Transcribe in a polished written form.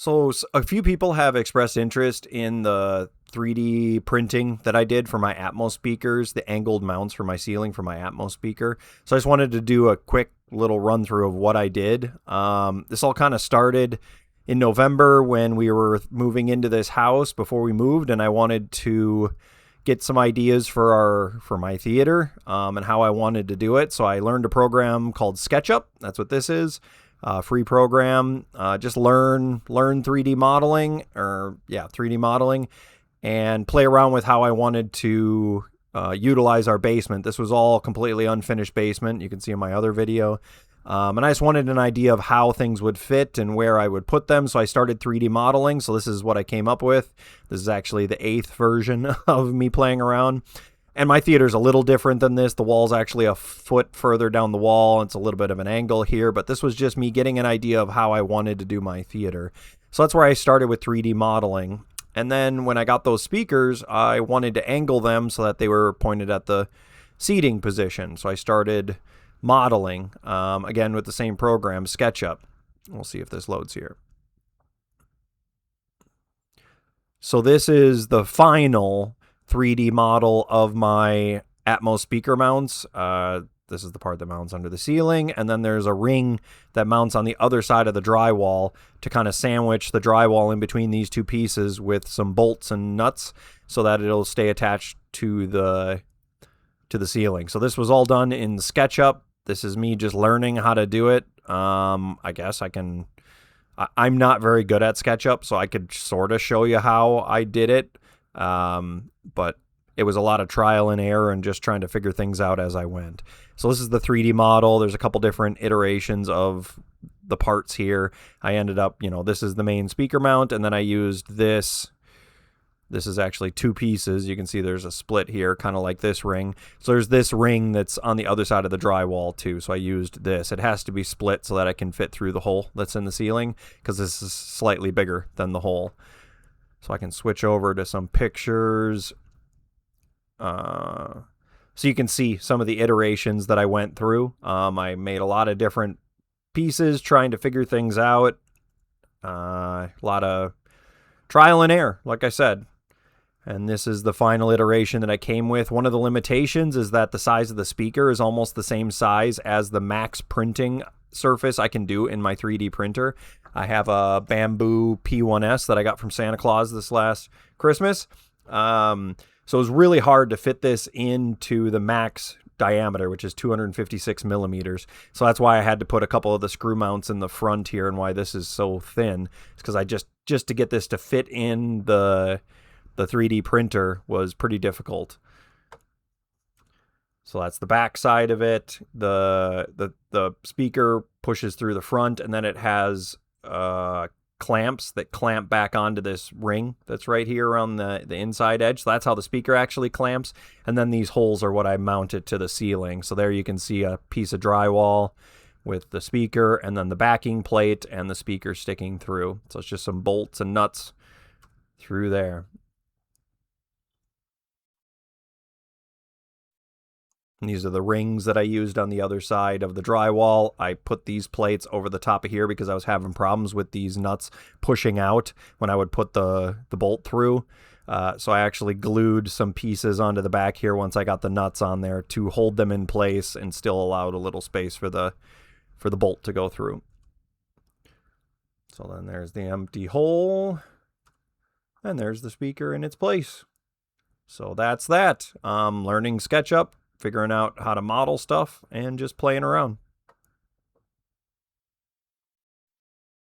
So a few people have expressed interest in the 3D printing that I did for my Atmos speakers, the angled mounts for my ceiling for my Atmos speaker. So I just wanted to do a quick little run through of what I did. This all kind of started in November when we were moving into this house before we moved, and I wanted to get some ideas for my theater and how I wanted to do it. So I learned a program called SketchUp. That's what this is. Free program. Just learn 3D modeling, 3D modeling, and play around with how I wanted to utilize our basement. This was all completely unfinished basement. You can see in my other video. And I just wanted an idea of how things would fit and where I would put them. So I started 3D modeling. So this is what I came up with. This is actually the 8th version of me playing around. And my theater's a little different than this. The wall's actually a foot further down the wall. It's a little bit of an angle here, but this was just me getting an idea of how I wanted to do my theater. So that's where I started with 3D modeling. And then when I got those speakers, I wanted to angle them so that they were pointed at the seating position. So I started modeling, again with the same program, SketchUp. We'll see if this loads here. So this is the final 3D model of my Atmos speaker mounts. This is the part that mounts under the ceiling, and then there's a ring that mounts on the other side of the drywall to kind of sandwich the drywall in between these two pieces with some bolts and nuts so that it'll stay attached to the ceiling. So this was all done in SketchUp. This is me just learning how to do it. I guess I'm not very good at SketchUp, so I could sort of show you how I did it. But it was a lot of trial and error and just trying to figure things out as I went. So this is the 3D model. There's a couple different iterations of the parts here. I ended up, this is the main speaker mount, and then I used this. This is actually two pieces. You can see there's a split here, kind of like this ring. So there's this ring that's on the other side of the drywall too. So I used this. It has to be split so that I can fit through the hole that's in the ceiling, because this is slightly bigger than the hole. So I can switch over to some pictures. So you can see some of the iterations that I went through. I made a lot of different pieces trying to figure things out. A lot of trial and error, like I said. And this is the final iteration that I came with. One of the limitations is that the size of the speaker is almost the same size as the max printing surface I can do in my 3D printer. I have a bamboo P1S that I got from Santa Claus this last Christmas. So it was really hard to fit this into the max diameter, which is 256 millimeters. So that's why I had to put a couple of the screw mounts in the front here, and why this is so thin. It's because I just to get this to fit in the 3D printer was pretty difficult. So that's the back side of it. The speaker pushes through the front, and then it has clamps that clamp back onto this ring that's right here around the inside edge. So that's how the speaker actually clamps. And then these holes are what I mounted to the ceiling. So there you can see a piece of drywall with the speaker, and then the backing plate and the speaker sticking through. So it's just some bolts and nuts through there. And these are the rings that I used on the other side of the drywall. I put these plates over the top of here because I was having problems with these nuts pushing out when I would put the bolt through. So I actually glued some pieces onto the back here once I got the nuts on there to hold them in place and still allowed a little space for the bolt to go through. So then there's the empty hole, and there's the speaker in its place. So that's that. Learning SketchUp, figuring out how to model stuff, and just playing around.